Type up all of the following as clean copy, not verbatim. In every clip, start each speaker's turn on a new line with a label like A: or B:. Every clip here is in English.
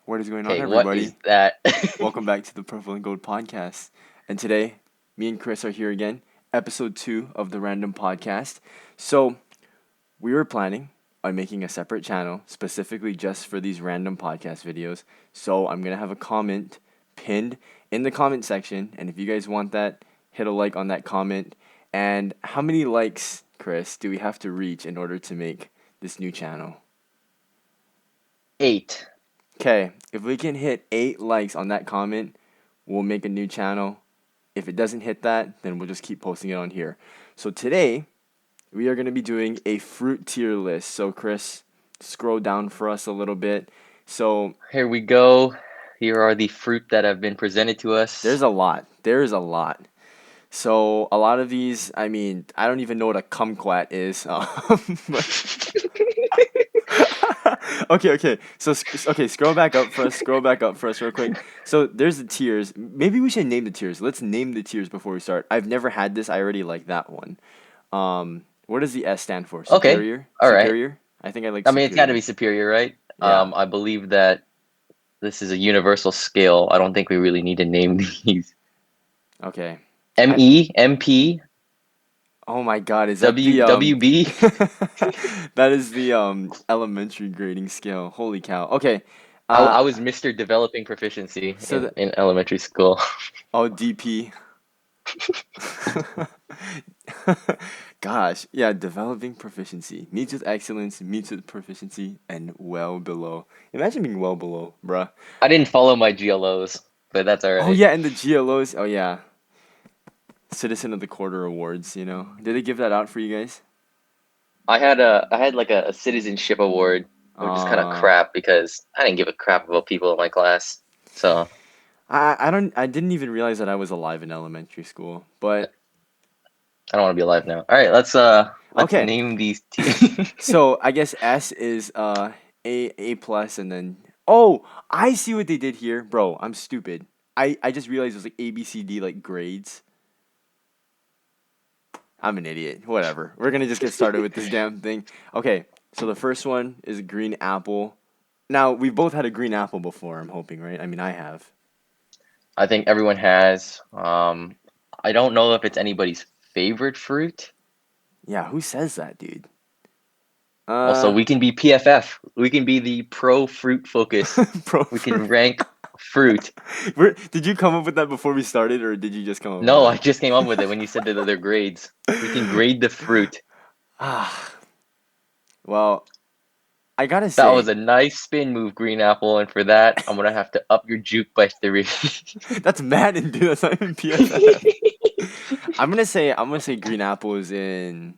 A: What is going on,
B: Okay, what is
A: everybody?
B: that?
A: Welcome back to the Purple and Gold podcast. And today, me and Chris are here again, episode 2 of the Random Podcast. So, we were planning on making a separate channel specifically just for these random podcast videos. So, I'm going to have a comment pinned in the comment section. And if you guys want that, hit a like on that comment. And how many likes, Chris, do we have to reach in order to make this new channel?
B: 8.
A: Okay, if we can hit 8 likes on that comment, we'll make a new channel. If it doesn't hit that, then we'll just keep posting it on here. So today, we are going to be doing a fruit tier list. So Chris, scroll down for us a little bit. So
B: Here we go. Here are the fruit that have been presented to
A: there's
B: us.
A: a lot. There's a lot. So a lot of these, I mean, I don't even know what a kumquat is. Okay. So okay, scroll back up for us. Scroll back up for us real quick. So there's the tiers. Maybe we should name the tiers. Let's name the tiers before we start. I've never had this. I already like that one. What does the S stand for?
B: Okay,
A: Superior?
B: all right.
A: Superior? I think I like
B: I mean, it's got to be
A: superior.
B: superior, right?
A: Yeah.
B: I believe that this is a universal scale. I don't think we really need to name these.
A: Okay. I
B: ME, MP,
A: Oh my God, is that
B: W,
A: the
B: WB.
A: that is the elementary grading scale. Holy cow. Okay.
B: I,
A: Uh
B: I was Mr. Developing Proficiency
A: so
B: in,
A: the
B: in elementary school.
A: oh DP. Gosh, yeah, developing proficiency. Meets with excellence, meets with proficiency, and well below. Imagine being well below, bruh.
B: I didn't follow my GLOs, but that's all
A: Oh
B: right.
A: yeah, and the GLOs. Oh yeah, Citizen of the Quarter awards. Did they give that out for you guys?
B: I had like a citizenship award, which is kind of
A: Uh,
B: crap because I didn't give a crap about people in my class. So
A: I didn't even realize that I was alive in elementary school. But
B: I don't want to be alive now. All right, let's
A: okay,
B: name these
A: so I guess S is A plus, and then oh, I see what they did here, bro. I'm stupid. I just realized it was like A B C D like grades. I'm an idiot. Whatever. We're gonna just get started with this damn thing. Okay, so the first one is a green apple. Now we've both had a green apple before. I'm hoping, right? I mean, I have.
B: I think everyone has. I don't know if it's anybody's favorite fruit.
A: Yeah, who says that, dude?
B: Also,
A: Uh,
B: we can be PFF. We can be the pro fruit focus.
A: pro
B: We
A: fruit.
B: can rank fruit.
A: Did you come up with that before we started, or did you just come up with
B: No, I
A: that?
B: just came up with it when you said that they're grades. We can grade the fruit.
A: Ah, well, I gotta
B: That was
A: say,
B: a nice spin move, Green Apple, and for that, I'm gonna have to up your juke by 3.
A: that's Madden, dude. That's not even PFF. I'm gonna say green apple is in.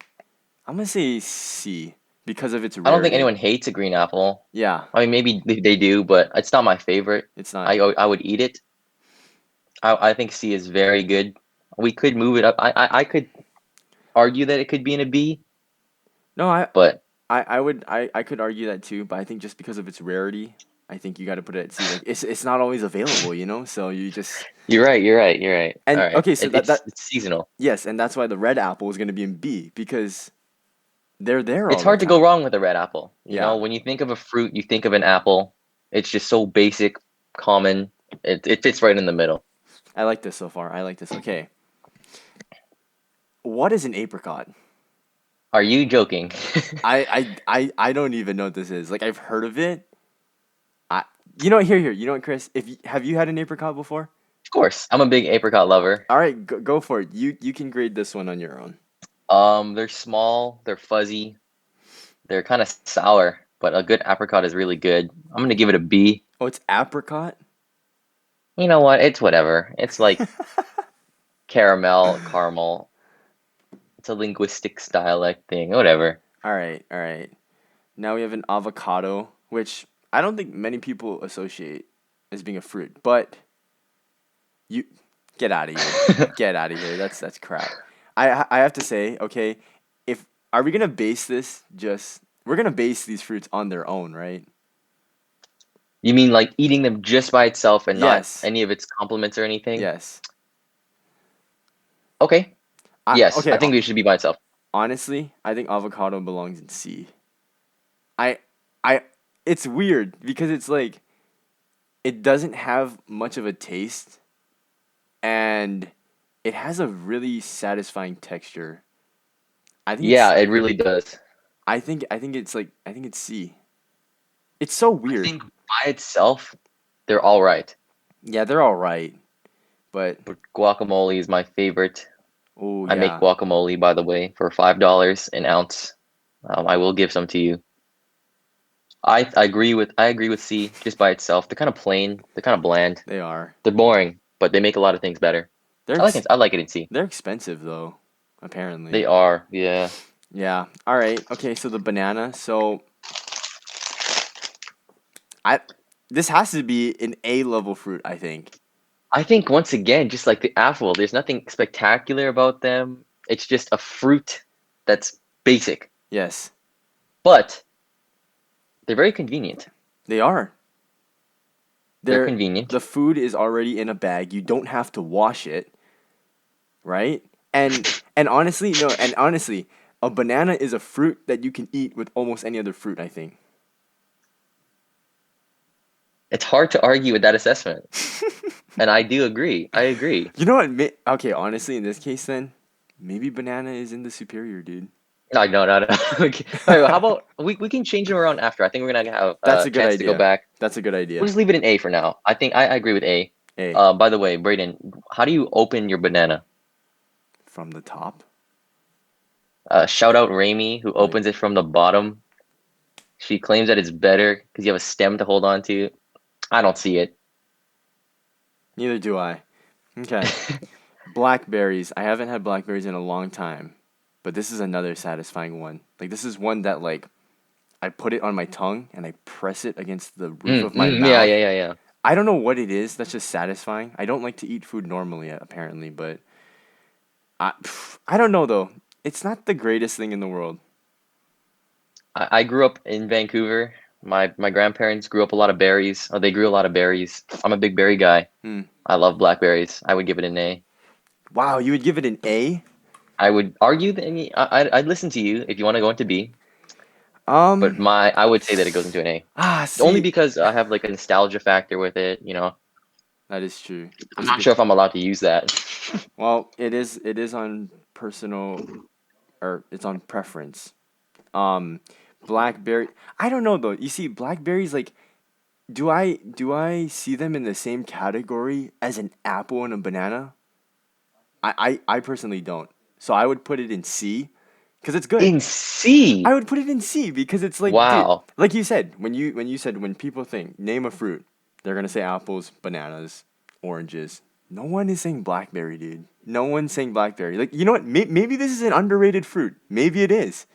A: I'm gonna say C because of its
B: I don't think
A: rarity.
B: anyone hates a green apple.
A: Yeah,
B: I mean, maybe they do, but it's not my favorite.
A: it's not.
B: I would eat it. I think C is very good. We could move it up. I could argue that it could be in a B,
A: No,
B: but
A: I could argue that too, but I think just because of its rarity, I think you got to put it at C. Like it's not always available, So you just
B: you're right. You're right. You're right. All
A: and
B: right.
A: okay, so
B: It,
A: that
B: it's
A: that
B: it's seasonal.
A: yes, and that's why the red apple is gonna be in B because they're there
B: It's
A: all the
B: hard to go
A: time.
B: wrong with a red apple.
A: Yeah,
B: When you think of a fruit, you think of an apple. It's just so basic, common. It fits right in the middle.
A: I like this so far. I like this. Okay, what is an apricot?
B: Are you joking?
A: I don't even know what this is. Like I've heard of it. I you know what, here. You know what, Chris? Have you had an apricot before?
B: Of course, I'm a big apricot lover.
A: All right, go for it. You can grade this one on your own.
B: They're small, they're fuzzy, they're kind of sour, but a good apricot is really good. I'm gonna give it a B.
A: Oh, it's apricot.
B: You know what? It's whatever. It's like caramel. It's a linguistic dialect thing. Whatever.
A: All right. Now we have an avocado, which I don't think many people associate as being a fruit, but you get out of here. Get out of here. That's crap. I have to say, okay, if are we gonna base this just we're gonna base these fruits on their own, right?
B: You mean like eating them just by itself and not
A: Yes.
B: any of its complements or anything?
A: Yes.
B: Okay.
A: I
B: Yes,
A: okay,
B: I think they should be by itself.
A: honestly, I think avocado belongs in C. I I it's weird because it's like it doesn't have much of a taste, and it has a really satisfying texture. I think
B: Yeah,
A: it's
B: it really does.
A: I think it's C. It's so
B: I
A: weird.
B: think by itself, they're all right.
A: Yeah, they're all right, but
B: But guacamole is my favorite.
A: oh
B: I make
A: yeah,
B: guacamole, by the way, for $5 an ounce. I will give some to you. I agree with C just by itself. They're kind of plain. They're kind of bland.
A: they are.
B: They're boring, but they make a lot of things better.
A: They're ex-
B: I like it in C.
A: they're expensive though, apparently.
B: They are. Yeah.
A: Yeah. All right. Okay. So the banana. So I this has to be an A level fruit. I think.
B: I think once again, just like the apple, there's nothing spectacular about them. It's just a fruit that's basic,
A: Yes,
B: but they're very convenient.
A: they are.
B: They're
A: They're
B: convenient.
A: the food is already in a bag. You don't have to wash it, right? And honestly, no. And honestly, a banana is a fruit that you can eat with almost any other fruit. I think.
B: It's hard to argue with that assessment. And I do agree. I agree.
A: You know what? Okay, honestly, in this case, then maybe banana is in the superior, dude.
B: No, no, no, no. Okay. All right, well, how about we can change them around after. I think we're gonna have
A: That's
B: a
A: a good
B: chance to go
A: idea.
B: back.
A: That's a good
B: We'll
A: idea.
B: just leave it in A for now. I think I agree with A.
A: A
B: By the way, Brayden, how do you open your banana?
A: from the top.
B: Shout out Raimi, who
A: Like
B: opens it from the bottom. She claims that it's better because you have a stem to hold on to. I don't see it.
A: neither do I. Okay. Blackberries. I haven't had blackberries in a long time, but this is another satisfying one. Like this is one that like I put it on my tongue and I press it against the roof of my
B: Yeah,
A: mouth.
B: yeah, yeah, yeah.
A: I don't know what it is. That's just satisfying. I don't like to eat food normally, apparently, but I don't know though. It's not the greatest thing in the world.
B: I grew up in Vancouver. My grandparents grew up a lot of berries. Oh, they grew a lot of berries. I'm a big berry guy.
A: Hmm.
B: I love blackberries. I would give it an A.
A: Wow, you would give it an A?
B: I would argue that I'd listen to you if you want to go into B, but
A: Um,
B: my I would say that it goes into an A. Only
A: see,
B: because I have like a nostalgia factor with it, you know.
A: that is true.
B: I'm
A: It's a
B: not
A: good.
B: sure if I'm allowed to use that.
A: Well, it is on personal or it's on preference. Um, blackberry. I don't know though. You see, blackberries like do I see them in the same category as an apple and a banana? I personally don't. So I would put it in C because it's good.
B: In C.
A: I would put it in C because it's like, dude,
B: Wow.
A: like you said, when you said when people think name a fruit, they're gonna say apples, bananas, oranges. No one is saying blackberry, dude. No one's saying blackberry. Like, you know what? Maybe this is an underrated fruit. Maybe it is.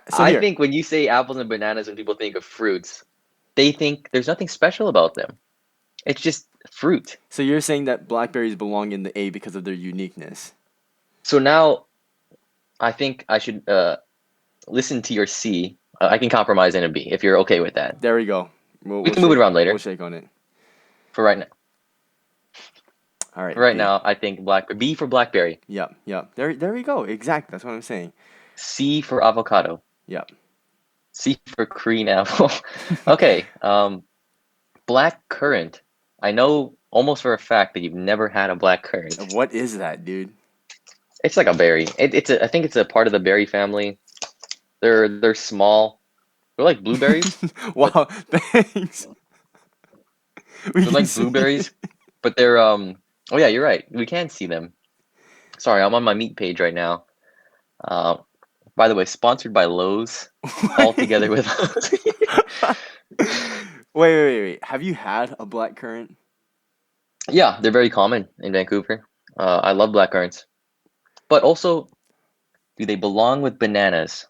A: So
B: I
A: here.
B: think when you say apples and bananas, when people think of fruits, they think there's nothing special about them. It's just fruit.
A: So you're saying that blackberries belong in the A because of their uniqueness.
B: So now I think I should listen to your C. I can compromise in a B if you're okay with that.
A: There we go.
B: We can move it around
A: We'll
B: later.
A: shake on it.
B: For right now,
A: All
B: for
A: right,
B: right
A: B.
B: now, I think black B for blackberry,
A: Yep, yep. There we go. Exactly. That's what I'm saying.
B: C for avocado,
A: Yep.
B: C for green apple. Okay, black currant. I know almost for a fact that you've never had a black currant.
A: What is that, dude?
B: It's like a berry. I think it's a part of the berry family. They're small. They're like blueberries, but
A: Wow, thanks. We
B: they're
A: can
B: like
A: see
B: blueberries,
A: it.
B: but they're Oh yeah, you're right. We can see them. Sorry, I'm on my meat page right now. Uh, by the way, sponsored by Lowe's. All together with
A: Wait. Have you had a black currant?
B: Yeah, they're very common in Vancouver. I love black currants, but also, do they belong with bananas?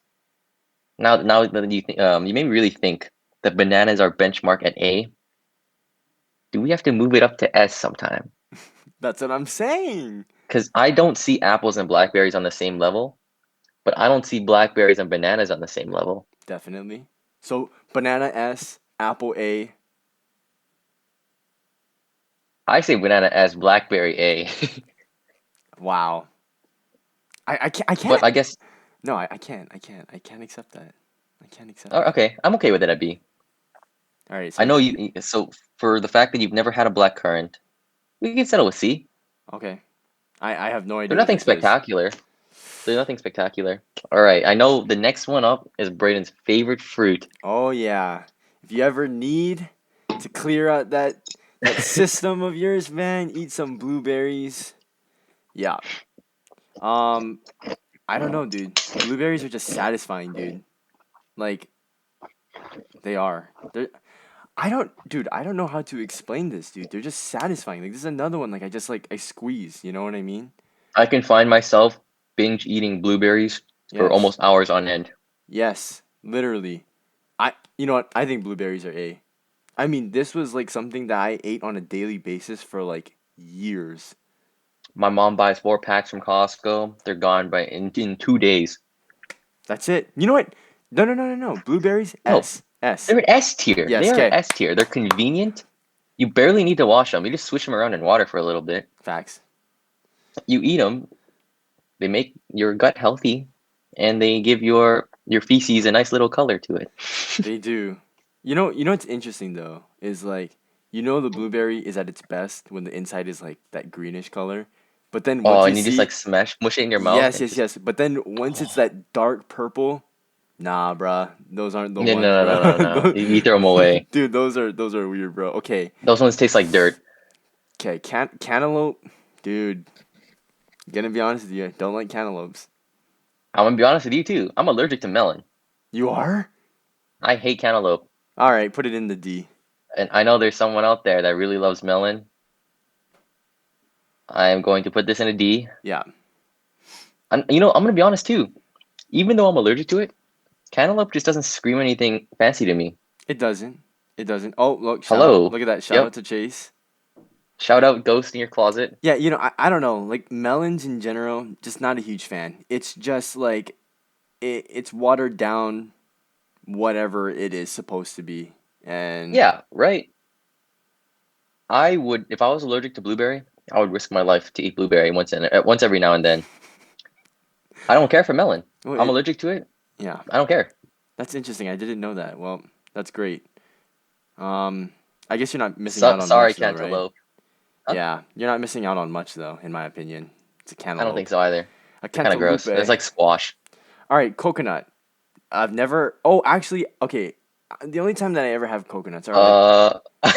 B: Now that you think, you made me really think that bananas are benchmark at A. Do we have to move it up to S sometime?
A: That's what I'm saying.
B: Because I don't see apples and blackberries on the same level, but I don't see blackberries and bananas on the same level.
A: Definitely. So banana S, apple A.
B: I say banana S, blackberry A.
A: Wow. I can't. I
B: But
A: can't.
B: I guess,
A: No, I can't. I can't. I can't accept that. I can't accept
B: oh,
A: that.
B: okay, I'm okay with it at B.
A: All right,
B: I
A: so
B: know you. So for the fact that you've never had a blackcurrant, we can settle with C.
A: okay. I have no
B: They're
A: idea what
B: nothing
A: this is.
B: spectacular. They're nothing spectacular. All right, I know the next one up is Braden's favorite fruit.
A: Oh yeah. If you ever need to clear out that system of yours, man, eat some blueberries. Yeah. Um, I don't know, dude. Blueberries are just satisfying, dude. Like they are. I don't know how to explain this, dude. They're just satisfying. Like this is another one like I squeeze, you know what I mean?
B: I can find myself binge eating blueberries for
A: Yes.
B: almost hours on end.
A: Yes, literally. You know what? I think blueberries are A. I mean, this was like something that I ate on a daily basis for like years.
B: My mom buys 4 packs from Costco. They're gone by in 2 days.
A: That's it. You know what? No, no, no, no, no. Blueberries,
B: No,
A: S. S.
B: they're S tier. They
A: Yes,
B: are
A: K.
B: S tier. They're convenient. You barely need to wash them. You just switch them around in water for a little bit.
A: Facts.
B: You eat them. They make your gut healthy, and they give your feces a nice little color to it.
A: They do. You know what's interesting though is like the blueberry is at its best when the inside is like that greenish color, but then
B: Oh,
A: once you
B: and you just like
A: see
B: mush it in your mouth
A: yes,
B: and
A: yes,
B: just
A: yes, but then once it's that dark purple, nah, bruh, those aren't the
B: no,
A: ones,
B: no, no,
A: bro.
B: no, no, no. You throw them away.
A: Dude, those are weird, bro. Okay,
B: Those ones taste like dirt.
A: okay, cantaloupe, dude. Gonna be honest with you, don't like cantaloupes.
B: I'm gonna be honest with you too. I'm allergic to melon.
A: You are?
B: I hate cantaloupe,
A: All right, put it in the D.
B: and I know there's someone out there that really loves melon. I am going to put this in a D.
A: Yeah,
B: And I'm gonna be honest too. Even though I'm allergic to it, cantaloupe just doesn't scream anything fancy to me.
A: it doesn't. It doesn't. Oh, look, shout out.
B: Hello.
A: Look at that. Shout out
B: Yep.
A: to Chase.
B: Shout out Ghost in your closet.
A: Yeah, I don't know. Like melons in general, just not a huge fan. It's just like it's watered down whatever it is supposed to be. And
B: Yeah, right. I would, if I was allergic to blueberry, I would risk my life to eat blueberry once every now and then. I don't care for melon.
A: well,
B: I'm allergic to it.
A: yeah,
B: I don't care.
A: that's interesting. I didn't know that. Well, that's great. Um, I guess you're not missing out on
B: Sorry,
A: much though, right?
B: cantaloupe. Huh?
A: Yeah, you're not missing out on much though, in my opinion. It's a
B: I don't think
A: cantaloupe.
B: so either.
A: A
B: They're kind of
A: cantaloupe.
B: gross. It's like squash.
A: All right, coconut. I've never. Oh, actually, okay. The only time that I ever have coconuts
B: Uh,
A: are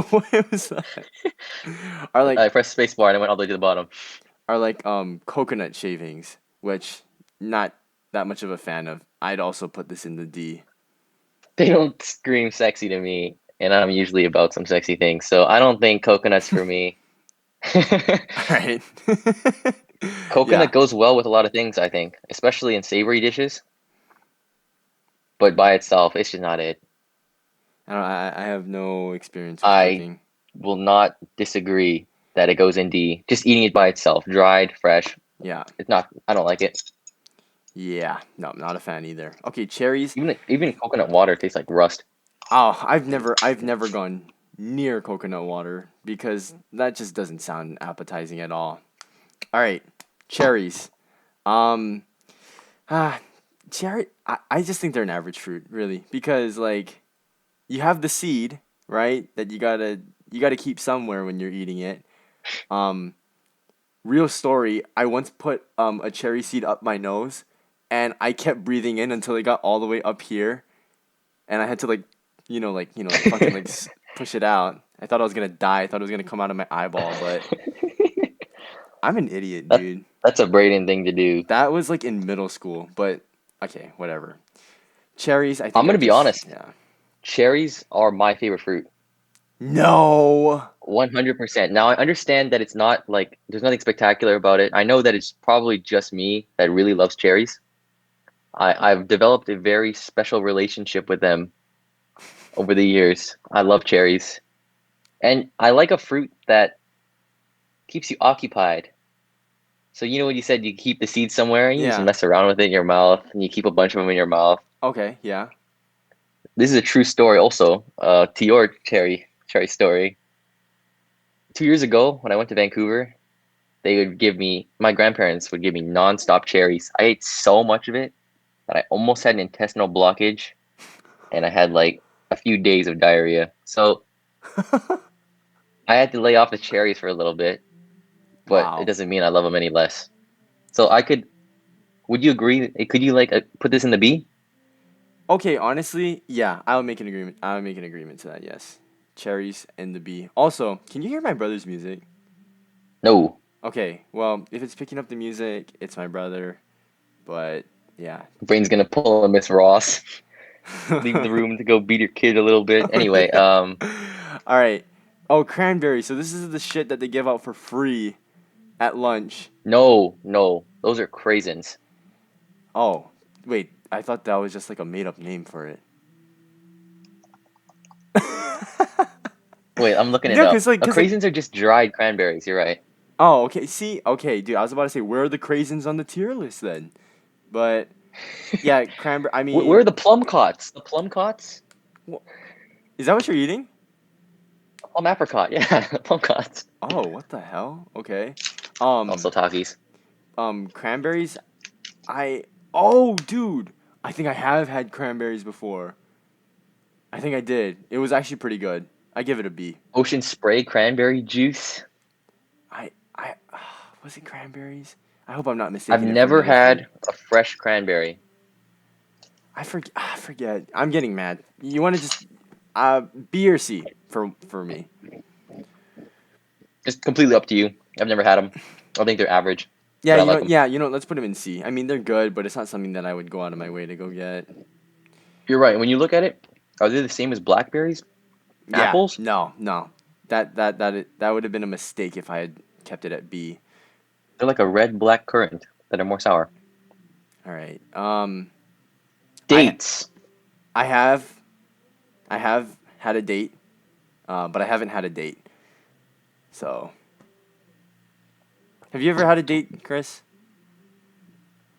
A: what was that? Are like
B: I pressed spacebar and I went all the way to the bottom.
A: coconut shavings, which not that much of a fan of. I'd also put this in the D.
B: They don't scream sexy to me, and I'm usually about some sexy things, so I don't think coconut's for me.
A: All right. Yeah,
B: Coconut goes well with a lot of things, I think, especially in savory dishes, but by itself, it's just not it.
A: I have no experience with
B: I
A: cooking.
B: will not disagree that it goes in D. Just eating it by itself, dried, fresh,
A: Yeah,
B: it's not. I don't like it.
A: yeah. No, I'm not a fan either. Okay, cherries.
B: Even coconut water tastes like rust.
A: Oh, I've never gone near coconut water because that just doesn't sound appetizing at all. All right, cherries. Um, ah, cherry. I just think they're an average fruit, really, because like you have the seed, right? That you gotta keep somewhere when you're eating it. Um, real story. I once put a cherry seed up my nose, and I kept breathing in until it got all the way up here, and I had to like fucking like push it out. I thought I was gonna die. I thought it was gonna come out of my eyeball, but I'm an idiot,
B: That
A: dude.
B: that's a Braden thing to do.
A: That was like in middle school, but okay, whatever. Cherries, I
B: I'm
A: think are
B: gonna be
A: just
B: honest.
A: yeah.
B: Cherries are my favorite fruit.
A: No.
B: 100%. Now I understand that it's not like there's nothing spectacular about it. I know that it's probably just me that really loves cherries. I've developed a very special relationship with them over the years. I love cherries. And I like a fruit that keeps you occupied. So you know what you said, you keep the seeds somewhere and you just
A: Yeah.
B: mess around with it in your mouth and you keep a bunch of them in your mouth.
A: Okay. Yeah.
B: This is a true story also, to your cherry story. 2 years ago when I went to Vancouver, my grandparents would give me nonstop cherries. I ate so much of it that I almost had an intestinal blockage and I had like a few days of diarrhea. So I had to lay off the cherries for a little bit, but it
A: Wow.
B: doesn't mean I love them any less. So I could. Would you agree? Could you like put this in the B?
A: Okay, honestly, yeah, I'll make an agreement. I'll make an agreement to that. Yes, cherries and the bee. Also, can you hear my brother's music?
B: No.
A: Okay, well, if it's picking up the music, it's my brother. But yeah.
B: Brain's gonna pull a Miss Ross. Leave the room to go beat your kid a little bit.
A: Oh,
B: Anyway,
A: yeah. All right. Oh, cranberry. So this is the shit that they give out for free at lunch.
B: no, no, those are craisins.
A: Oh, wait. I thought that was just like a made up name for it.
B: Wait, I'm looking it
A: Yeah,
B: up.
A: cause like.
B: Craisins are just dried cranberries. You're right.
A: Oh, okay. See, okay, dude. I was about to say where are the craisins on the tier list then? But yeah, cranberry. I
B: Where are
A: mean,
B: the plum cots? The plum cots?
A: wh- is that what you're eating?
B: Plum apricot. Yeah, plum cots.
A: Oh, what the hell? Okay.
B: Also
A: Um,
B: Takis.
A: cranberries. I. Oh, dude. I think I have had cranberries before. I think I did. It was actually pretty good. I give it a B.
B: Ocean spray cranberry juice.
A: I was it cranberries? I hope I'm not
B: I've
A: mistaking it for
B: never
A: another fruit.
B: had a fresh cranberry.
A: I forget. I'm getting mad. You want to just B or C for me?
B: Just completely up to you. I've never had them. I think they're average,
A: Yeah,
B: but I like them.
A: let's put them in C. I mean, they're good, but it's not something that I would go out of my way to go get.
B: You're right. When you look at it, are they the same as blackberries?
A: Yeah,
B: Apples?
A: no. That would have been a mistake if I had kept it at B.
B: They're like a red-black currant that are more sour.
A: All right. I
B: Dates.
A: I have I have had a date, but I haven't had a date. So, have you ever had a date, Chris?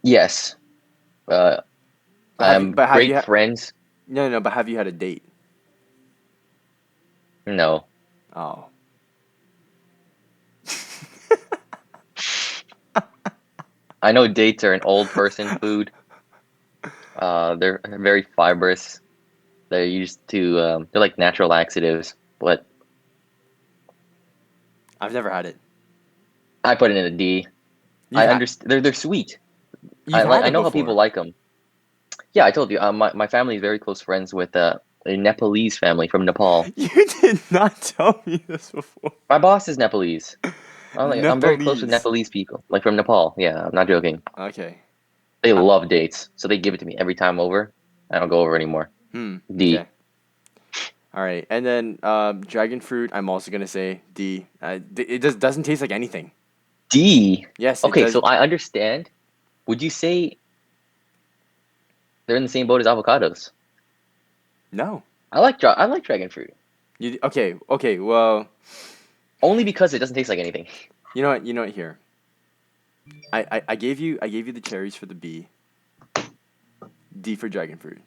B: Yes. Uh,
A: But
B: I'm
A: have you
B: great friends.
A: no, but have you had a date?
B: No.
A: Oh.
B: I know dates are an old person food. They're very fibrous. They're used to they're like natural laxatives, but
A: I've never had it.
B: I put it in a D.
A: You've
B: I
A: had
B: understand they're sweet.
A: you've
B: Like
A: had
B: I
A: it
B: know how people
A: before.
B: like them. Yeah, I told you. My family is very close friends with a Nepalese family from Nepal.
A: You did not tell me this before.
B: My boss is Nepalese. I'm very close with
A: Nepalese.
B: Nepalese people, like from Nepal. Yeah, I'm not joking.
A: Okay.
B: They
A: Uh,
B: love dates, so they give it to me every time over. I don't go over anymore. D.
A: Okay. All right. And then dragon fruit. I'm also gonna say D. It doesn't taste like anything.
B: D.
A: Yes, it
B: Okay,
A: does.
B: so I understand. Would you say they're in the same boat as avocados?
A: No.
B: I like dragon fruit
A: You okay? Okay. Well,
B: only because it doesn't taste like anything.
A: you know what? You know what? Here, I gave you the cherries for the B. D for dragon fruit.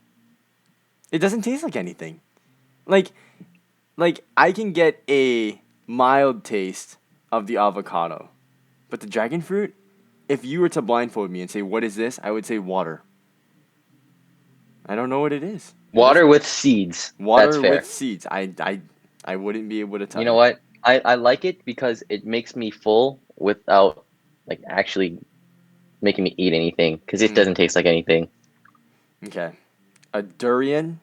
A: It doesn't taste like anything. Like I can get a mild taste of the avocado, but the dragon fruit. If you were to blindfold me and say what is this, I would say water. I don't know what it is. It
B: Water
A: doesn't
B: with seeds. That's
A: water with
B: fair.
A: seeds. I wouldn't be able to
B: You
A: tell
B: know
A: you.
B: what? I like it because it makes me full without like actually making me eat anything because it
A: Mm,
B: doesn't taste like anything.
A: okay. A durian.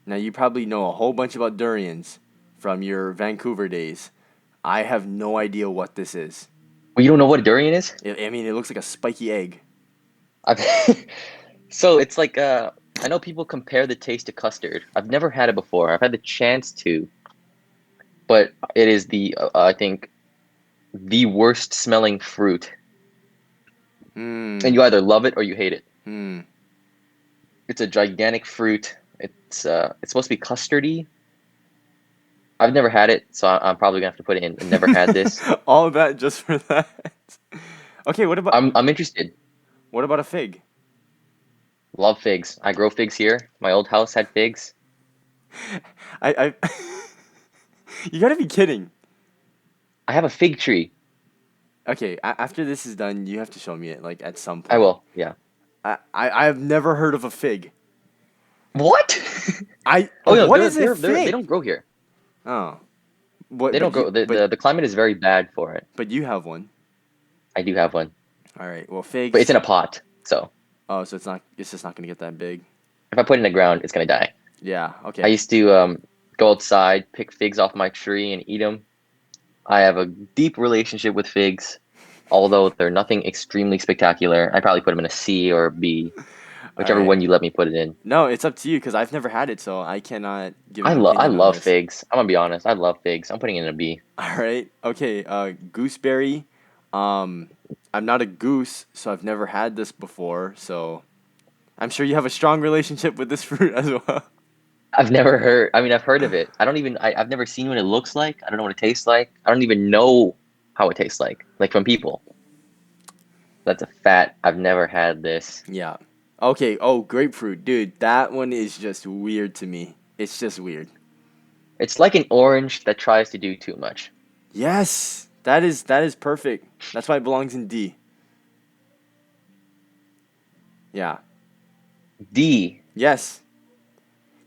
A: Now you probably know a whole bunch about durians from your Vancouver days. I have no idea what this is.
B: Well, you don't know what a durian is?
A: I mean, it looks like a spiky egg.
B: I've so it's like I know people compare the taste to custard. I've never had it before. I've had the chance to, but it is the I think the worst smelling fruit, and
A: Hmm.
B: you either love it or you hate it.
A: Hmm.
B: It's a gigantic fruit. It's supposed to be custardy. I've never had it, so I'm probably gonna have to put it in. Never had this.
A: All that just for that. Okay,
B: I'm interested.
A: what about a fig?
B: Love figs. I grow figs here. My old house had figs.
A: I You gotta be kidding.
B: I have a fig tree.
A: Okay, after this is done, you have to show me it like at some
B: I
A: point.
B: will. Yeah.
A: I've never heard of a fig.
B: What? Oh no,
A: what is a
B: they
A: fig?
B: don't grow here.
A: Oh, what?
B: They don't grow. The climate is very bad for it.
A: But you have one.
B: I do have one,
A: All right. Well,
B: but it's
A: figs.
B: in a pot. So
A: Oh, so it's just not gonna get that big.
B: if I put it in the ground, it's gonna die.
A: Yeah.
B: I
A: Okay.
B: used to go outside, pick figs off my tree, and eat them. I have a deep relationship with figs, although they're nothing extremely spectacular. I probably put them in a C or a B,
A: All
B: whichever
A: right.
B: one you let me put it in.
A: No, it's up to you because I've never had it, so I cannot give an
B: I
A: opinion on
B: love
A: this.
B: figs. I'm gonna be honest. I love figs. I'm putting it in a B.
A: All right. Okay. Gooseberry. Um, I'm not a goose, so I've never had this before. So I'm sure you have a strong relationship with this fruit as well.
B: I've never heard. I mean, I've heard of it. I don't even. I've never seen what it looks like. I don't know what it tastes like. I don't even know how it tastes like from people. That's a fat. I've never had this.
A: Yeah. Okay. Oh, grapefruit, dude. That one is just weird to me. It's just weird.
B: It's like an orange that tries to do too much.
A: Yes, that is perfect. That's why it belongs in D. Yeah.
B: D.
A: Yes.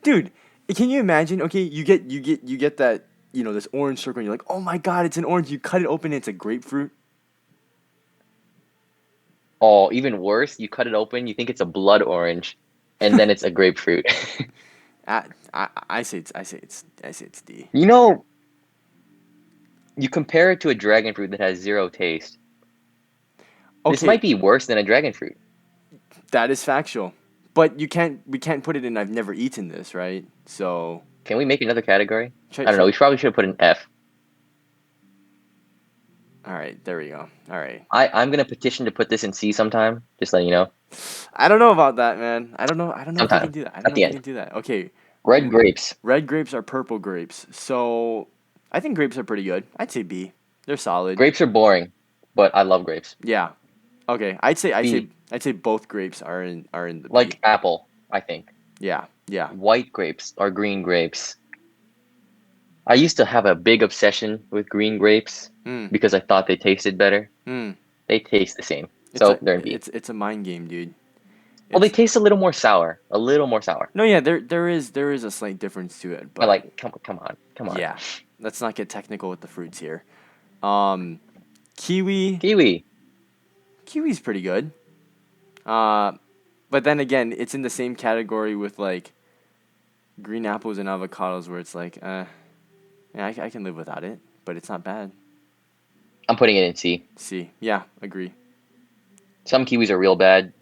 A: Dude, can you imagine? Okay, you get that, this orange circle and you're like, "Oh my God, it's an orange." You cut it open and it's a grapefruit.
B: Oh, even worse, you cut it open, you think it's a blood orange, and then it's a grapefruit.
A: I say it's D.
B: You know, you compare it to a dragon fruit that has zero taste. This
A: Okay,
B: might be worse than a dragon fruit.
A: that is factual. But we can't put it in I've never eaten this, right? So,
B: Can we make another category?
A: try,
B: I don't know.
A: try.
B: We probably should have put an F.
A: All right, there we go. All right.
B: I'm gonna petition to put this in C sometime. Just letting you know.
A: I don't know about that, man. I don't know if you can
B: Sometime
A: do that. I don't
B: at
A: know if
B: the
A: you can
B: end.
A: do that. Okay,
B: Red
A: r-
B: grapes.
A: red grapes are purple grapes. So, I think grapes are pretty good. I'd say B. They're solid.
B: Grapes are boring, but I love grapes.
A: Yeah. Okay. I'd say
B: B,
A: I'd say both grapes are in the B.
B: like apple, I think.
A: Yeah. Yeah.
B: White grapes or green grapes. I used to have a big obsession with green grapes
A: Hmm.
B: because I thought they tasted better.
A: Hmm.
B: They taste the same.
A: It's a
B: So they're in B.
A: it's a mind game, dude.
B: Well, they
A: It's
B: taste a little more sour. A little more sour.
A: No, yeah, there is a slight difference to it,
B: But
A: but
B: like, come on, come on.
A: yeah. Let's not get technical with the fruits here. Um, kiwi,
B: Kiwi.
A: kiwi's pretty good. Uh, but then again, it's in the same category with like green apples and avocados, where it's like, yeah, I can live without it, but it's not bad.
B: I'm putting it in C.
A: See, yeah, agree.
B: Some kiwis are real bad.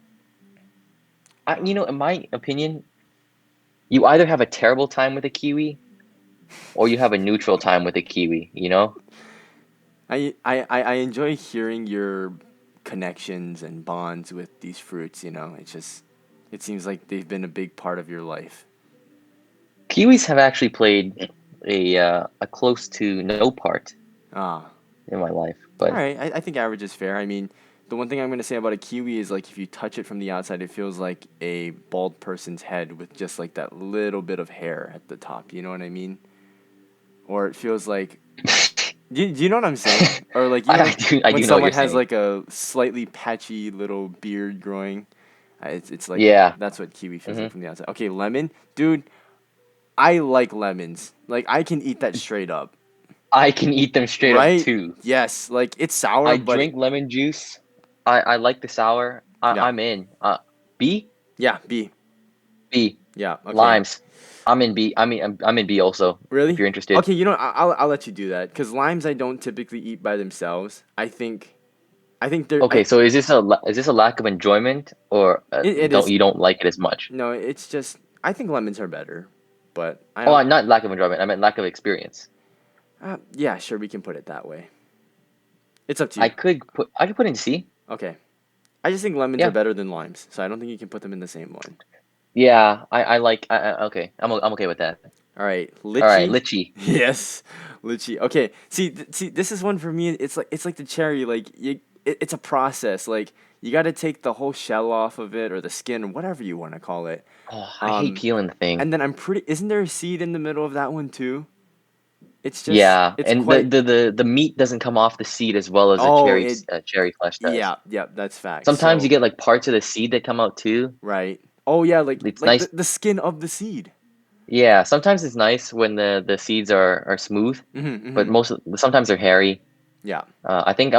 B: In my opinion, you either have a terrible time with a kiwi or you have a neutral time with a kiwi, you know?
A: I enjoy hearing your connections and bonds with these fruits. It seems like they've been a big part of your life.
B: Kiwis have actually played a close to no part
A: Ah,
B: in my life,
A: all
B: but
A: right. I think average is fair. I mean, the one thing I'm gonna say about a kiwi is like if you touch it from the outside, it feels like a bald person's head with just like that little bit of hair at the top. You know what I mean? Or it feels like, do you know what I'm saying? Or like
B: I
A: when
B: do know what
A: someone
B: you're
A: has
B: saying.
A: like a slightly patchy little beard growing, it's like
B: Yeah.
A: that's what kiwi feels
B: hmm
A: like from the outside. Okay, lemon, dude. I like lemons. Like I can eat that straight up.
B: I can eat them straight up
A: Right?
B: too.
A: Yes. Like it's sour,
B: I
A: but
B: drink lemon juice. I like the sour.
A: yeah,
B: I'm in. B?
A: yeah. B.
B: B.
A: Yeah. Okay.
B: Limes. I'm in B. I mean, I'm in B also, if
A: Really?
B: you're interested.
A: Okay. I'll let you do that because limes I don't typically eat by themselves. I think they're
B: Okay, so is this a lack of enjoyment or
A: it is
B: don't like it as much?
A: no. It's just I think lemons are better, but I
B: Oh,
A: don't.
B: not lack of enjoyment. I meant lack of experience.
A: Yeah, sure. We can put it that way. It's up to you.
B: I could put in C.
A: Okay. I just think lemons are
B: Yeah.
A: better than limes, so I don't think you can put them in the same one.
B: Yeah, okay. I'm okay with that.
A: All right,
B: All right,
A: lychee.
B: lychee.
A: Yes, lychee. Okay, see, this is one for me. It's like the cherry. Like it's a process. Like you got to take the whole shell off of it or the skin or whatever you want to call it.
B: Oh, I hate
A: Um,
B: peeling the thing.
A: and then I'm pretty. Isn't there a seed in the middle of that one too? It's just
B: Yeah,
A: it's
B: and the,
A: quite.
B: the the the meat doesn't come off the seed as well as a
A: Oh, it.
B: cherry flesh does.
A: Yeah, yeah. That's facts.
B: Sometimes you
A: So
B: get like parts of the seed that come out too.
A: right. Oh yeah, like
B: It's
A: like
B: nice.
A: the skin of the seed.
B: Yeah, sometimes it's nice when the seeds are smooth, but
A: Mm-hmm.
B: sometimes they're hairy.
A: Yeah.
B: I think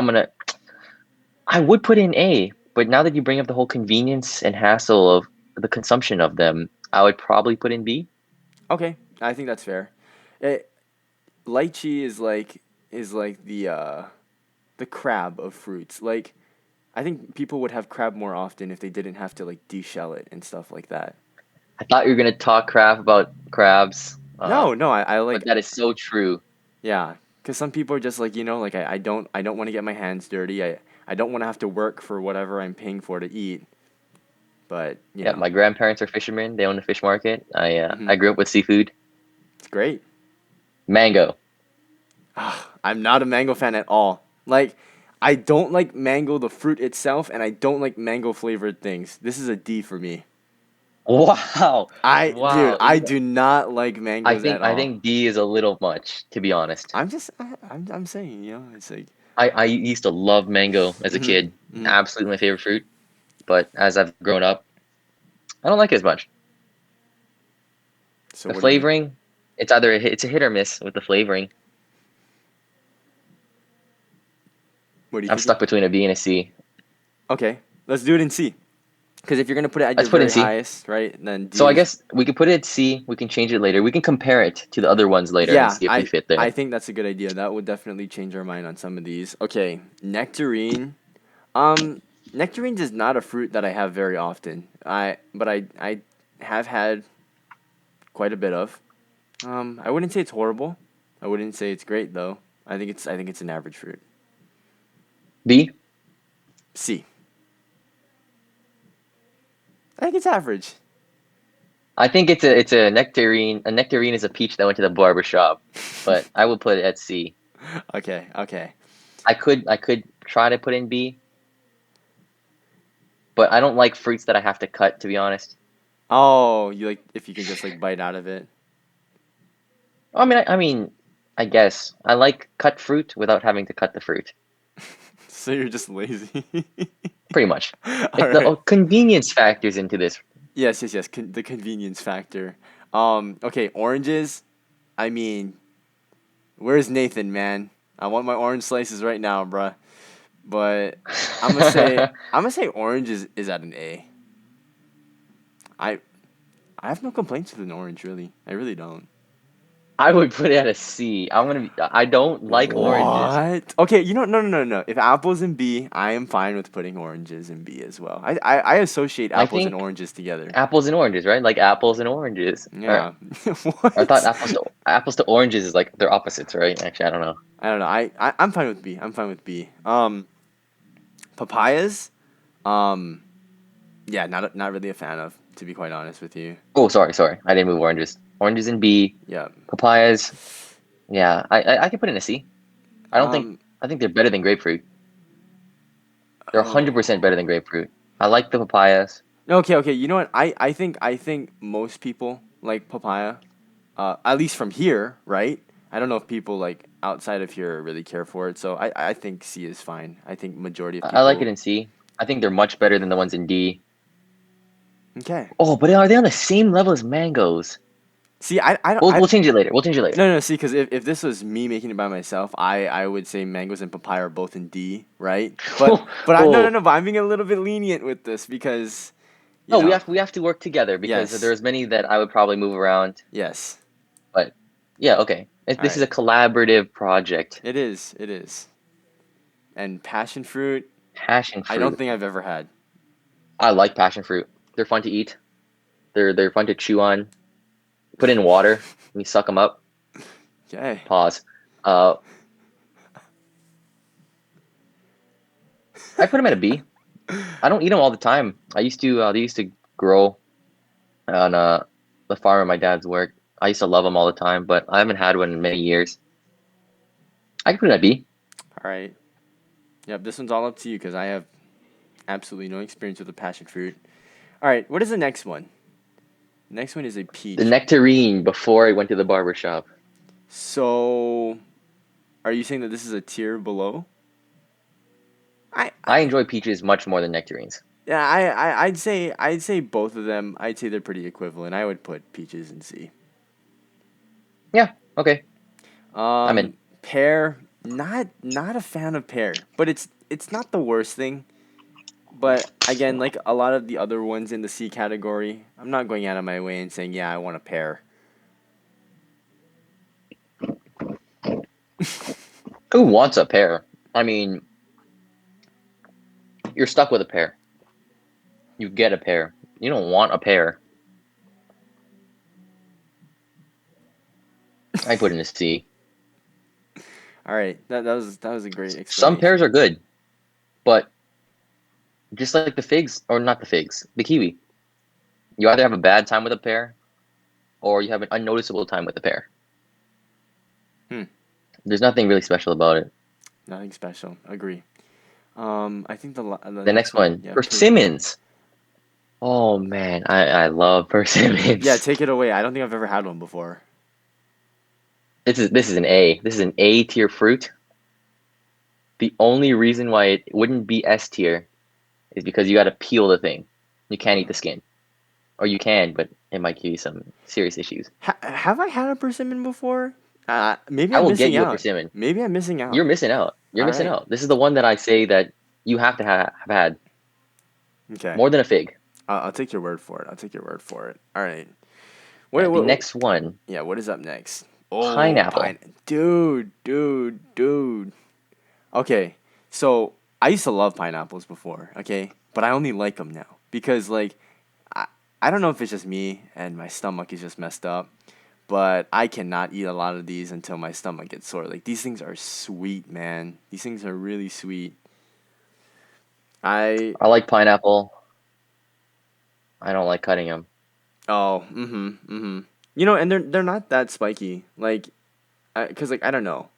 B: I would put in A, but now that you bring up the whole convenience and hassle of the consumption of them, I would probably put in B.
A: Okay, I think that's fair. It, lychee is like the crab of fruits. Like I think people would have crab more often if they didn't have to like deshell it and stuff like that.
B: I thought you were gonna talk crap about crabs,
A: No, no, I
B: but
A: like
B: that is so true.
A: yeah, because some people are just like like I don't want to get my hands dirty. I don't want to have to work for whatever I'm paying for to eat. But
B: Yeah, my grandparents are fishermen. They own a fish market.
A: mhm,
B: I grew up with seafood.
A: it's great.
B: Mango.
A: I'm not a mango fan at all. Like I don't like mango the fruit itself, and I don't like mango flavored things. This is a D for me.
B: Wow.
A: Dude,
B: Wow.
A: I do not like mangoes at
B: I
A: all.
B: think D is a little much, to be honest.
A: I'm saying, it's like,
B: I used to love mango as a
A: hmm
B: kid.
A: hmm
B: Absolutely my favorite fruit. But as I've grown up, I don't like it as much.
A: so
B: The
A: what do you?
B: flavoring, it's a hit or miss with the flavoring.
A: What are you
B: I'm
A: thinking?
B: stuck between a B and a C.
A: Okay, let's do it in C. Because if you're gonna put it at your
B: Let's put in
A: very
B: C.
A: highest, right, then
B: So
A: D
B: I
A: is.
B: guess we could put it at C. We can change it later. We can compare it to the other ones later and
A: Yeah,
B: see if we fit
A: I
B: there.
A: think that's a good idea. That would definitely change our mind on some of these. Okay, nectarine. Nectarine is not a fruit that I have very often. I have had quite a bit of. I wouldn't say it's horrible. I wouldn't say it's great though. I think it's an average fruit.
B: B.
A: C. I think it's average.
B: I think it's a nectarine. A nectarine is a peach that went to the barber shop, but I would put it at C.
A: Okay, okay.
B: I could try to put in B, but I don't like fruits that I have to cut, to be honest.
A: Oh, you like if you can just like bite out of it.
B: I mean, I guess I like cut fruit without having to cut the fruit.
A: So you're just lazy.
B: Pretty much.
A: All
B: The
A: right.
B: convenience factors into this.
A: Yes, yes, yes. The convenience factor. Okay, oranges. I mean, where's Nathan, man? I want my orange slices right now, bruh. But I'm gonna say orange is at an A. I I have no complaints with an orange, really. I really don't.
B: I would put it at a C. I don't like oranges.
A: What? Okay, no, no, no, no. If apples in B, I am fine with putting oranges in B as well. I associate
B: I
A: apples and
B: think
A: oranges together.
B: apples and oranges, right? Like apples and oranges. Or
A: Yeah.
B: I thought
A: What?
B: apples to oranges is like they're opposites, right? Actually, I don't know.
A: I don't know. I'm fine with B. I'm fine with B. Papayas. Um, yeah, not really a fan of, to be quite honest with you.
B: Oh, sorry. I didn't move oranges. Oranges in B.
A: Yeah.
B: Papayas. Yeah, I can put in a C. I don't think
A: Um.
B: I think they're better than grapefruit. They're 100%
A: Oh.
B: better than grapefruit. I like the papayas.
A: Okay. Okay. You know what? I think most people like papaya. At least from here, right? I don't know if people like outside of here really care for it. So I think C is fine. I think majority of
B: I like it
A: people.
B: in C. I think they're much better than the ones in D.
A: Okay.
B: Oh, but are they on the same level as mangoes?
A: See, I don't.
B: We'll change it later. We'll change it later.
A: No, no. See, because if this was me making it by myself, I would say mangoes and papaya are both in D, right? But I no, no,
B: Oh,
A: no. But I'm being a little bit lenient with this because, you
B: no,
A: know,
B: we have to work together because
A: yes,
B: there's many that I would probably move around.
A: yes.
B: But yeah, okay.
A: All
B: This is
A: right.
B: a collaborative project.
A: It is. It is. And passion fruit,
B: Passion
A: I don't
B: fruit.
A: think I've ever had.
B: I like passion fruit. They're fun to eat. They're fun to chew on. Put in water and you suck them up.
A: Okay.
B: Pause. Uh, I put them at a B. I don't eat them all the time. I used to. They used to grow on the farm where my dad's work. I used to love them all the time, but I haven't had one in many years. I can put it at B.
A: All right. Yep. This one's all up to you because I have absolutely no experience with the passion fruit. All right. What is the next one? Next one is a
B: The
A: peach.
B: nectarine before I went to the barber shop.
A: So, are you saying that this is a tier below? I
B: I enjoy peaches much more than nectarines.
A: yeah, I'd say both of them. I'd say they're pretty equivalent. I would put peaches in C.
B: Yeah. Okay. I'm in.
A: Pear, not a fan of pear, but it's not the worst thing. But again, like a lot of the other ones in the C category, I'm not going out of my way and saying, yeah, I want a pear.
B: Who wants a pear? I mean, you're stuck with a pear. You get a pear. You don't want a pear. I put in a C.
A: All right, that was a great
B: Some
A: explanation.
B: pears are good, but just like the figs, or not the figs, the kiwi. You either have a bad time with a pear, or you have an unnoticeable time with a pear.
A: Hmm,
B: There's nothing really special about it.
A: nothing special. Agree. I think the
B: The
A: next
B: next
A: one,
B: one,
A: yeah,
B: persimmons. Oh man, I love
A: yeah,
B: persimmons.
A: take it away. I don't think I've ever had one before.
B: This is an A. This is an A tier fruit. The only reason why it wouldn't be S tier is because you got to peel the thing. You can't eat the skin, or you can, but it might give you some serious issues.
A: Have I had a persimmon before? Maybe
B: I
A: I'm
B: will get
A: missing
B: you a
A: out.
B: persimmon.
A: Maybe I'm missing
B: You're
A: out.
B: missing out. You're
A: All
B: missing
A: right.
B: out. This is the one that I say that you have to have had
A: Okay.
B: more than a fig.
A: I'll take your word for it. I'll take your word for it. All right. Wait,
B: Yeah, the
A: what?
B: next one,
A: Yeah, what is up next? Oh,
B: pineapple.
A: dude. Okay, so I used to love pineapples before. Okay, but I only like them now because like I I don't know if it's just me and my stomach is just messed up, but I cannot eat a lot of these until my stomach gets sore. Like these things are sweet, man. These things are really sweet. I
B: I like pineapple. I don't like cutting them.
A: oh You know, and they're not that spiky. Like, cause like I don't know.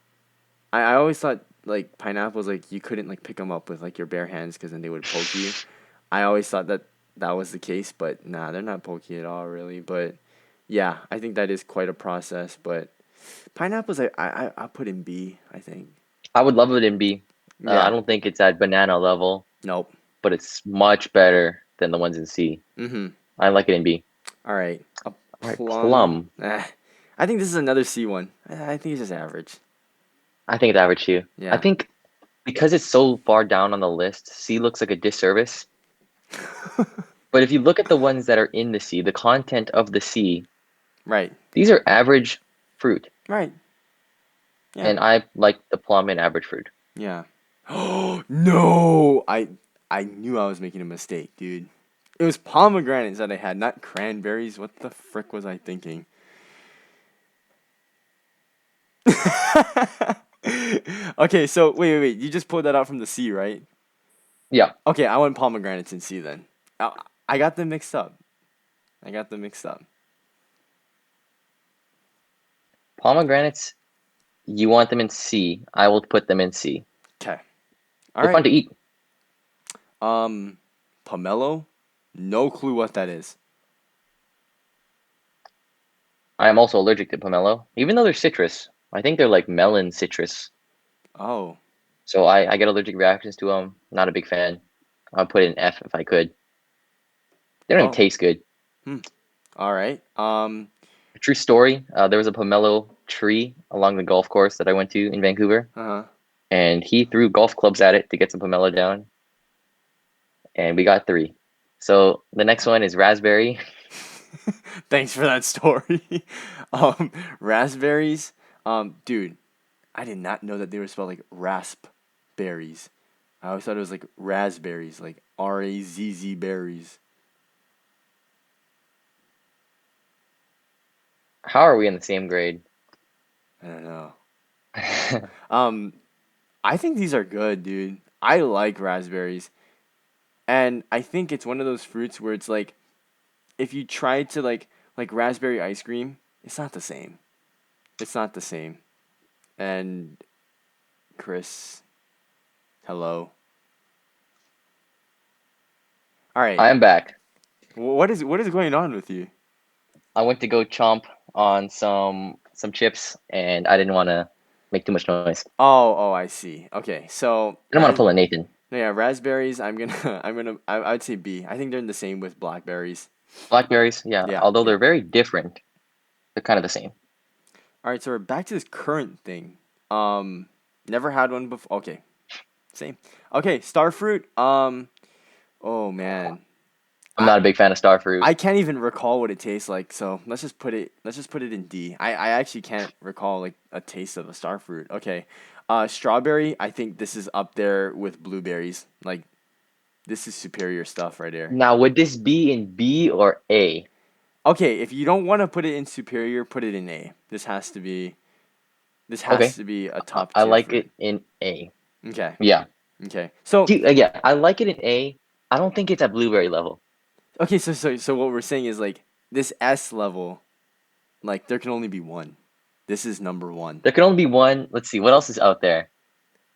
A: I always thought like pineapples like you couldn't like pick them up with like your bare hands because then they would poke you. I always thought that that was the case, but nah, they're not pokey at all really. But yeah, I think that is quite a process. But pineapples, I put in B. I think.
B: I would love it in B. I
A: Yeah.
B: don't think it's at banana level,
A: Nope.
B: but it's much better than the ones in C.
A: Mm-hmm.
B: I like it in B.
A: All right. A
B: All right,
A: plum.
B: plum.
A: I think this is another C one. I think it's just average.
B: I think it's average too. I
A: Yeah.
B: think because it's so far down on the list, C looks like a disservice. But if you look at the ones that are in the C, the content of the C,
A: Right.
B: these are average fruit.
A: Right. Yeah.
B: And I like the plum and average fruit.
A: Yeah. Oh no! I knew I was making a mistake, dude. It was pomegranates that I had, not cranberries. What the frick was I thinking? Okay, so wait. You just pulled that out from the C, right?
B: Yeah,
A: Okay, I want pomegranates in C then. I got them mixed up. I got them mixed up.
B: pomegranates, you want them in C. I will put them in C.
A: Okay. All
B: They're fun
A: right.
B: to eat.
A: Um, pomelo. No clue what that is.
B: I am also allergic to pomelo, even though they're citrus. I think they're like melon citrus.
A: Oh.
B: So I get allergic reactions to them. Not a big fan. I'll put it in F if I could. They don't even
A: Oh.
B: taste good.
A: Hmm. All right.
B: True story. There was a pomelo tree along the golf course that I went to in Vancouver,
A: Uh-huh.
B: and he threw golf clubs at it to get some pomelo down, and we got three. So the next one is raspberry.
A: Thanks for that story. Raspberries. Dude, I did not know that they were spelled like raspberries. I always thought it was like raspberries, like RAZZ berries.
B: How are we in the same grade?
A: I don't know. Um, I think these are good, dude. I like raspberries, and I think it's one of those fruits where it's like if you try to like raspberry ice cream, it's not the same. It's not the same. And Chris, hello. All right.
B: I am back.
A: What is going on with you?
B: I went to go chomp on some chips, and I didn't want to make too much noise.
A: Oh, I see. Okay, so
B: I don't want to pull a Nathan.
A: no, yeah, raspberries. I would say B. I think they're the same with blackberries.
B: Blackberries, yeah.
A: Yeah,
B: Although
A: yeah.
B: they're very different, they're kind of the same.
A: All right, so we're back to this current thing. Never had one before. Okay, same. Okay, star fruit. Oh man,
B: I'm
A: I
B: not a big fan of star fruit.
A: I can't even recall what it tastes like. So let's just put it in D. I actually can't recall like a taste of a star fruit. Okay, strawberry. I think this is up there with blueberries. Like this is superior stuff right here.
B: Now, would this be in B or A?
A: Okay, if you don't want to put it in superior, put it in A. This has
B: Okay,
A: to be a top
B: I
A: tier
B: like
A: fruit.
B: it in A.
A: Okay.
B: Yeah.
A: Okay. So
B: Yeah, I like it in A. I don't think it's at blueberry level.
A: okay, so what we're saying is like this S level, like there can only be one. This is number one.
B: There can only be one. Let's see, what else is out there?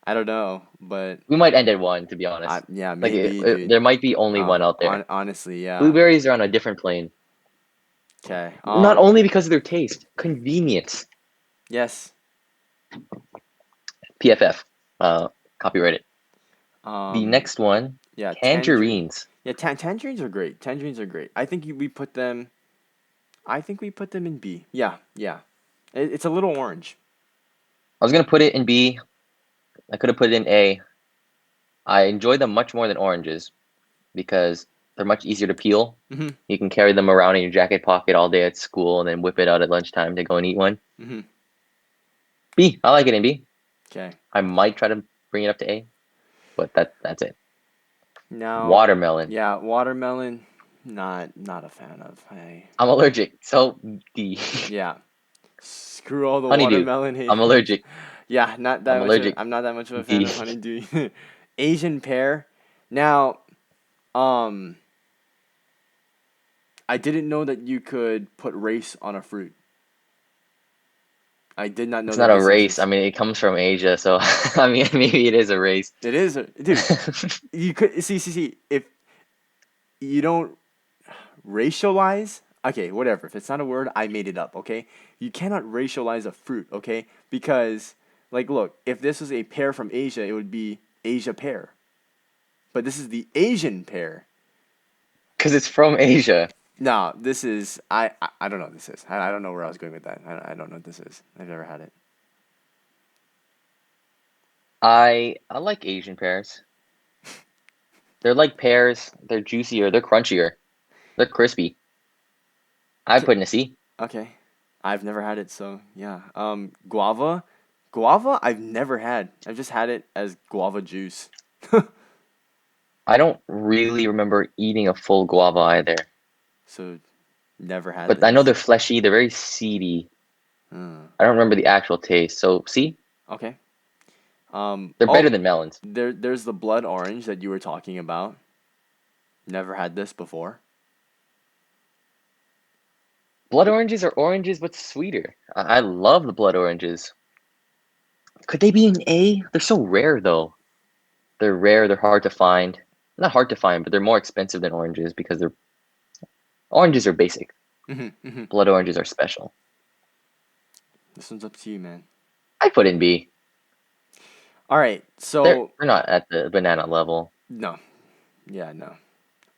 A: I don't know, but
B: We might end at one, to be honest.
A: yeah,
B: Like,
A: maybe, dude.
B: there might be only one out there.
A: Honestly, yeah.
B: Blueberries are on a different plane.
A: Okay.
B: Not only because of their taste, convenience.
A: Yes.
B: PFF. Copyrighted. The
A: Um.
B: next one,
A: Yeah. Tangerine.
B: tangerines.
A: Yeah. Tangerines are great. Tangerines are great. I think we put them. I think we put them in B. Yeah. Yeah. It's a little orange.
B: I was gonna put it in B. I could have put it in A. I enjoy them much more than oranges because they're much easier to peel.
A: Mhm.
B: You can carry them around in your jacket pocket all day at school and then whip it out at lunchtime to go and eat one.
A: Mhm.
B: B. I like it in B.
A: Okay.
B: I might try to bring it up to A, but that's it.
A: Now.
B: Watermelon.
A: Yeah. Watermelon. Not a fan of.
B: I'm allergic, so D.
A: Yeah. Screw all the
B: Honeydew.
A: watermelon
B: I'm
A: haters.
B: allergic.
A: Yeah, not that
B: I'm
A: much of
B: allergic.
A: I'm not that much of a fan
B: D.
A: of honeydew. Asian pear. Now, um I didn't know that you could put race on a fruit. I did not know
B: It's
A: that
B: not a
A: this
B: race. I
A: exists.
B: mean, it comes from Asia, so I mean, maybe it is a race.
A: It is dude, you could see if you don't racialize, okay, whatever. If it's not a word, I made it up, okay? You cannot racialize a fruit, okay? Because like look, if this was a pear from Asia, it would be Asia pear. But this is the Asian pear.
B: Because it's from Asia.
A: No, this is I don't know what this is. I don't know where I was going with that. I don't know what this is. I've never had it.
B: I like Asian pears. They're like pears. They're juicier. They're crunchier. They're crispy. I
A: Okay,
B: put in a C.
A: okay. I've never had it, so yeah. Guava, guava. I've never had. I've just had it as guava juice.
B: I don't really remember eating a full guava either,
A: So never had
B: but I know
A: this.
B: they're fleshy. They're very seedy.
A: Hmm.
B: I don't remember the actual taste. So C.
A: Okay.
B: They're better
A: Oh,
B: than melons.
A: there's the blood orange that you were talking about. Never had this before.
B: Blood oranges are oranges, but sweeter. I love the blood oranges. Could they be an A? They're so rare though. They're rare. They're hard to find. Not hard to find, but they're more expensive than oranges because they're oranges are basic.
A: Mhm. Mhm.
B: Blood oranges are special.
A: This one's up to you, man.
B: I put in B.
A: All right.
B: They're
A: So
B: they're not at the banana level.
A: no. Yeah, no.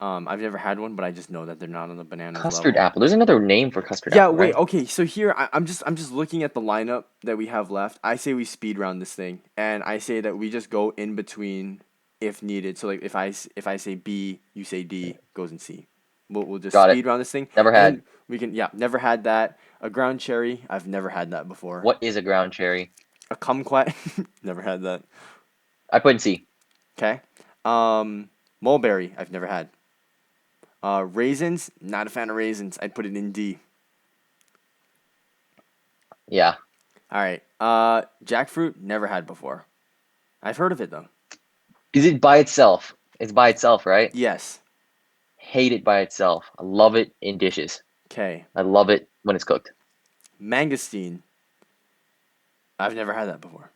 A: I've never had one, but I just know that they're not on the bananas
B: Custard
A: level.
B: apple. There's another name for custard
A: Yeah,
B: apple,
A: wait,
B: right?
A: okay, so here I'm just looking at the lineup that we have left. I say we speed round this thing, and I say that we just go in between if needed. So like if I say B, you say D, goes in C. We'll just
B: Got it.
A: speed round this thing,
B: Never
A: and
B: had.
A: then we can yeah, never had that. A ground cherry, I've never had that before.
B: What is a ground cherry?
A: A kumquat, never had that.
B: I put in C.
A: Okay. Mulberry, I've never had. Raisins, not a fan of raisins. I'd put it in D.
B: Yeah.
A: All right. Jackfruit, never had before. I've heard of it though.
B: Is it by itself? It's by itself, right?
A: Yes.
B: Hate it by itself. I love it in dishes.
A: Okay.
B: I love it when it's cooked.
A: Mangosteen. I've never had that before.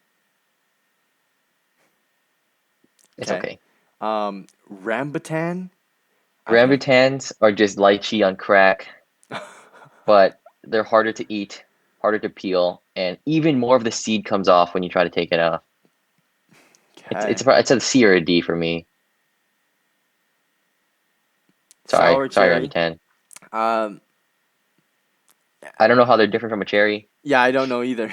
B: It's
A: Okay.
B: okay.
A: Rambutan. I've never.
B: Rambutans are just lychee on crack, but they're harder to eat, harder to peel, and even more of the seed comes off when you try to take it off.
A: Okay.
B: It's a C or a D for me. Sorry,
A: Sour
B: sorry,
A: cherry.
B: Rambutan.
A: Um.
B: I don't know how they're different from a cherry.
A: Yeah, I don't know either.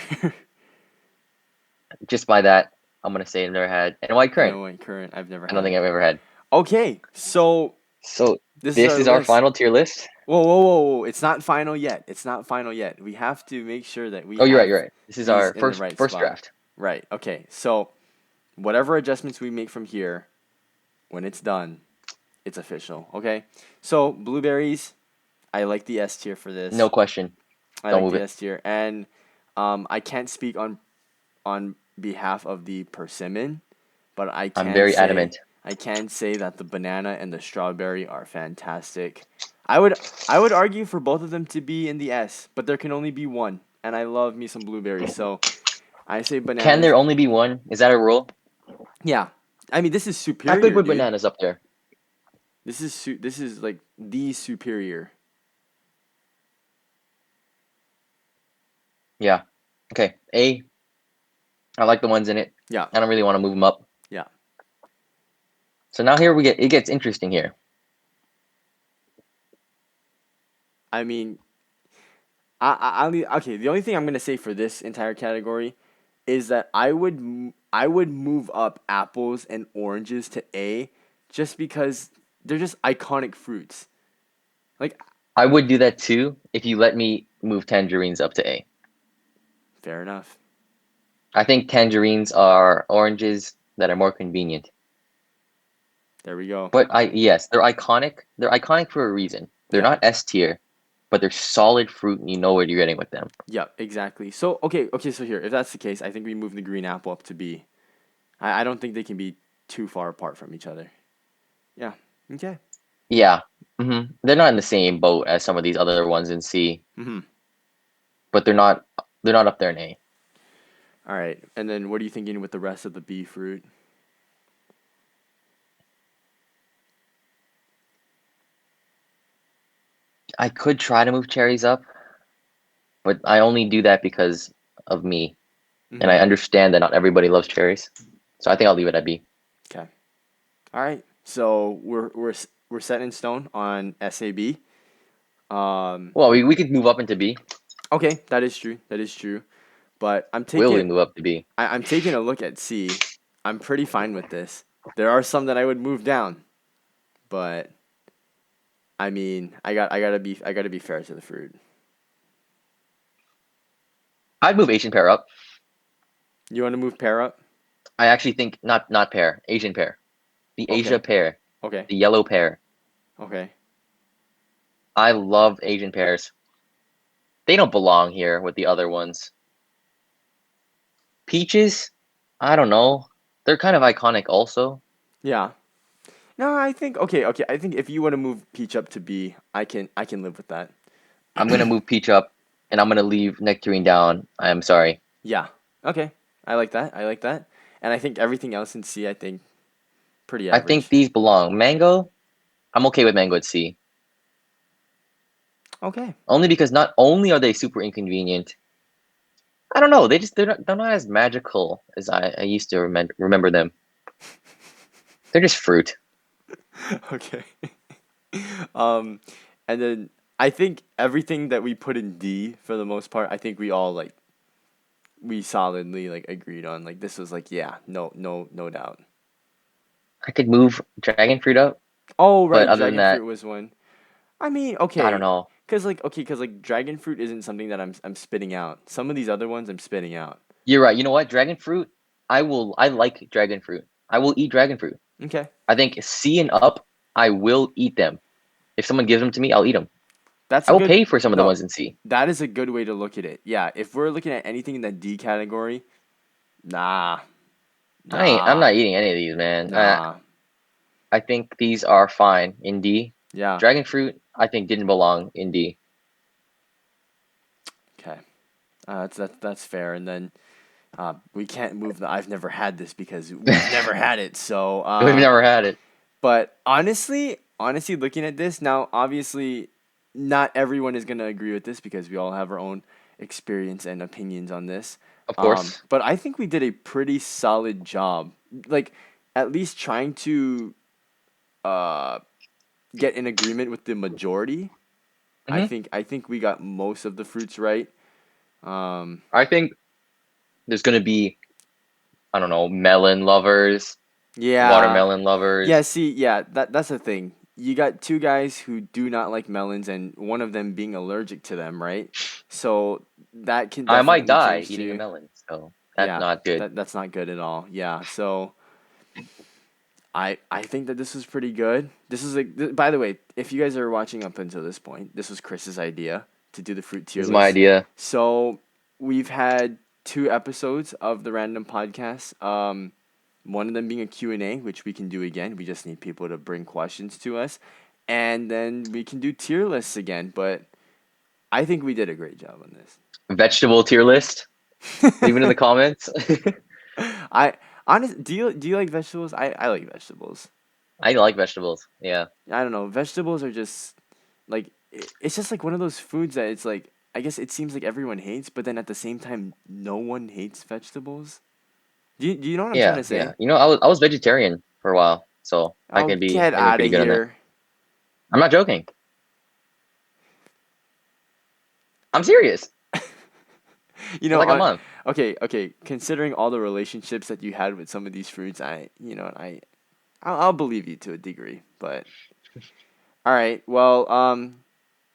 B: Just by that, I'm gonna say I've never had. And white
A: And
B: currant.
A: white currant, I've never
B: I don't
A: had
B: think
A: it.
B: I've ever had.
A: Okay, so
B: So
A: this is
B: this
A: our
B: is our
A: list.
B: final tier list.
A: Whoa, whoa, whoa, whoa! It's not final yet. It's not final yet. We have to make sure that we
B: Oh, you're right.
A: have
B: You're right. This is
A: these
B: our
A: in the
B: first
A: right
B: first
A: spot.
B: draft.
A: Right. Okay. So whatever adjustments we make from here, when it's done, it's official. Okay. So blueberries, I like the S tier for
B: No
A: this.
B: question.
A: I
B: Don't
A: like
B: move
A: the
B: it.
A: S tier, and I can't speak on behalf of the persimmon, but
B: I'm very adamant.
A: I can say that the banana and the strawberry are fantastic. I would argue for both of them to be in the S, but there can only be one, and I love me some blueberries, so I say
B: Can
A: bananas.
B: there only be one? Is that a rule?
A: Yeah, I mean this is
B: I could
A: superior,
B: put
A: dude.
B: bananas up there.
A: This is like the superior.
B: Yeah. Okay. A. I like the ones in it.
A: Yeah,
B: I don't really want to move them up.
A: yeah.
B: So now here we get it gets interesting here.
A: I mean, okay. The only thing I'm gonna say for this entire category is that I would move up apples and oranges to A, just because they're just iconic fruits. Like,
B: I would do that too if you let me move tangerines up to A.
A: fair enough.
B: I think tangerines are oranges that are more convenient.
A: There we go.
B: But yes, they're iconic. They're iconic for a reason. They're
A: Yeah.
B: not S tier, but they're solid fruit and you know what you're getting with them.
A: Yeah. Exactly. So okay. So here, if that's the case, I think we move the green apple up to B. I don't think they can be too far apart from each other. Yeah. Okay.
B: Yeah. They're not in the same boat as some of these other ones in C,
A: Mhm.
B: but they're not up there in A.
A: All right. And then what are you thinking with the rest of the B fruit?
B: I could try to move cherries up, but I only do that because of me. And I
A: Mhm.
B: understand that not everybody loves cherries. So I think I'll leave it at B.
A: Okay. All right. So we're set in stone on SAB. Um,
B: Well, we could move up into B.
A: okay, that is true. That is true. But
B: Will we move up to B?
A: I'm taking a look at C. I'm pretty fine with this. There are some that I would move down, but I mean, I gotta be fair to the fruit.
B: I'd move Asian pear up.
A: You want to move pear up?
B: I actually think not pear, Asian pear. The Asia
A: Okay,
B: pear,
A: okay,
B: the yellow pear.
A: okay.
B: I love Asian pears. They don't belong here with the other ones. Peaches, I don't know. They're kind of iconic also.
A: Yeah. No, I think okay. I think if you want to move peach up to B, I can live with that.
B: I'm gonna move peach up, and I'm gonna leave nectarine down. I'm sorry.
A: Yeah. Okay. I like that. I like that. And I think everything else in C, I think pretty
B: I think
A: average.
B: these belong. Mango, I'm okay with mango at C.
A: Okay.
B: Only because not only are they super inconvenient, I don't know. They're not as magical as I used to remember them. They're just fruit.
A: Okay. Um, and then I think everything that we put in D for the most part, I think we all like we solidly like agreed on. Like this was like yeah, no doubt.
B: I could move dragon fruit up,
A: Oh
B: but
A: right,
B: other than
A: dragon fruit
B: that,
A: was one. I mean,
B: I don't
A: okay,
B: know.
A: cause like dragon fruit isn't something that I'm spitting out. Some of these other ones I'm spitting out.
B: You're right. You know what? Dragon fruit. I like dragon fruit. I will eat dragon fruit.
A: Okay,
B: I think C and up, I will eat them. If someone gives them to me, I'll eat them.
A: that's
B: I
A: a
B: will
A: good
B: pay for some of the
A: no.
B: ones in C.
A: That is a good way to look at it. Yeah, if we're looking at anything in that D category, nah,
B: I'm
A: nah,
B: not eating any of these, man.
A: nah.
B: I think these are fine in D.
A: Yeah.
B: Dragon fruit, I think didn't belong in D.
A: Okay. That's fair. And then we can't move the I've never had this because we've never had it. So,
B: We've never had it.
A: but honestly, looking at this now, obviously, not everyone is gonna agree with this because we all have our own experience and opinions on this.
B: Of course.
A: But I think we did a pretty solid job, like at least trying to uh, get in agreement with the majority.
B: hmm
A: I think we got most of the fruits right.
B: I think there's gonna be, I don't know, melon lovers,
A: Yeah.
B: watermelon
A: Yeah,
B: lovers.
A: see, yeah, that's the thing. You got two guys who do not like melons and one of them being allergic to them, right? So that can
B: I might
A: definitely
B: die
A: change
B: eating a
A: too.
B: melon, so that's
A: Yeah,
B: not good.
A: that's not good at all. Yeah. So I think that this was pretty good. This is like by the way, if you guys are watching up until this point, this was Chris's idea to do the fruit tier
B: This is my
A: list.
B: idea.
A: So we've had two episodes of the random podcast. One of them being a Q&A, which we can do again. We just need people to bring questions to us. And then we can do tier lists again. But I think we did a great job on
B: Vegetable tier list. Leave it in
A: this.
B: the comments.
A: I honest do you like vegetables? I like vegetables.
B: I like vegetables. Yeah.
A: I don't know. Vegetables are just like it's just like one of those foods that it's like I guess it seems like everyone hates, but then at the same time no one hates vegetables. Do you know what I'm trying
B: Yeah,
A: to
B: yeah.
A: say?
B: I was vegetarian for a while, so
A: Oh, get
B: I can be
A: out
B: pretty
A: of
B: good on that.
A: here.
B: I'm not joking. I'm serious
A: You
B: for
A: know,
B: like a month.
A: okay, considering all the relationships that you had with some of these fruits, I'll believe you to a degree, but all right. Well,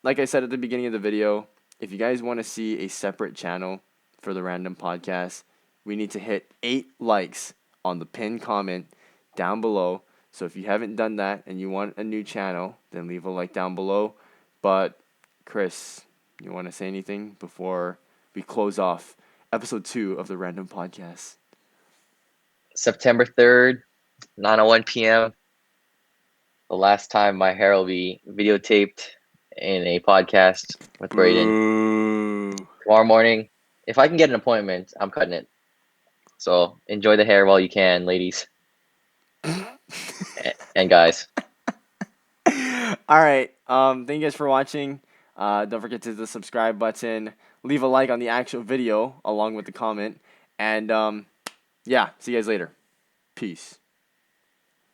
A: like I said at the beginning of the video, if you guys want to see a separate channel for the random podcast, we need to hit 8 likes on the pinned comment down below. So if you haven't done that and you want a new channel, then leave a like down below. But Chris, you want to say anything before we close off episode 2 of the random podcast?
B: September 3rd, 9:01 p.m. The last time my hair will be videotaped in a podcast with Braden.
A: Boo.
B: Tomorrow morning, if I can get an appointment, I'm cutting it. So enjoy the hair while you can, ladies and guys.
A: All right. Thank you guys for watching. Don't forget to hit the subscribe button. Leave a like on the actual video along with the comment. And yeah, see you guys later. Peace.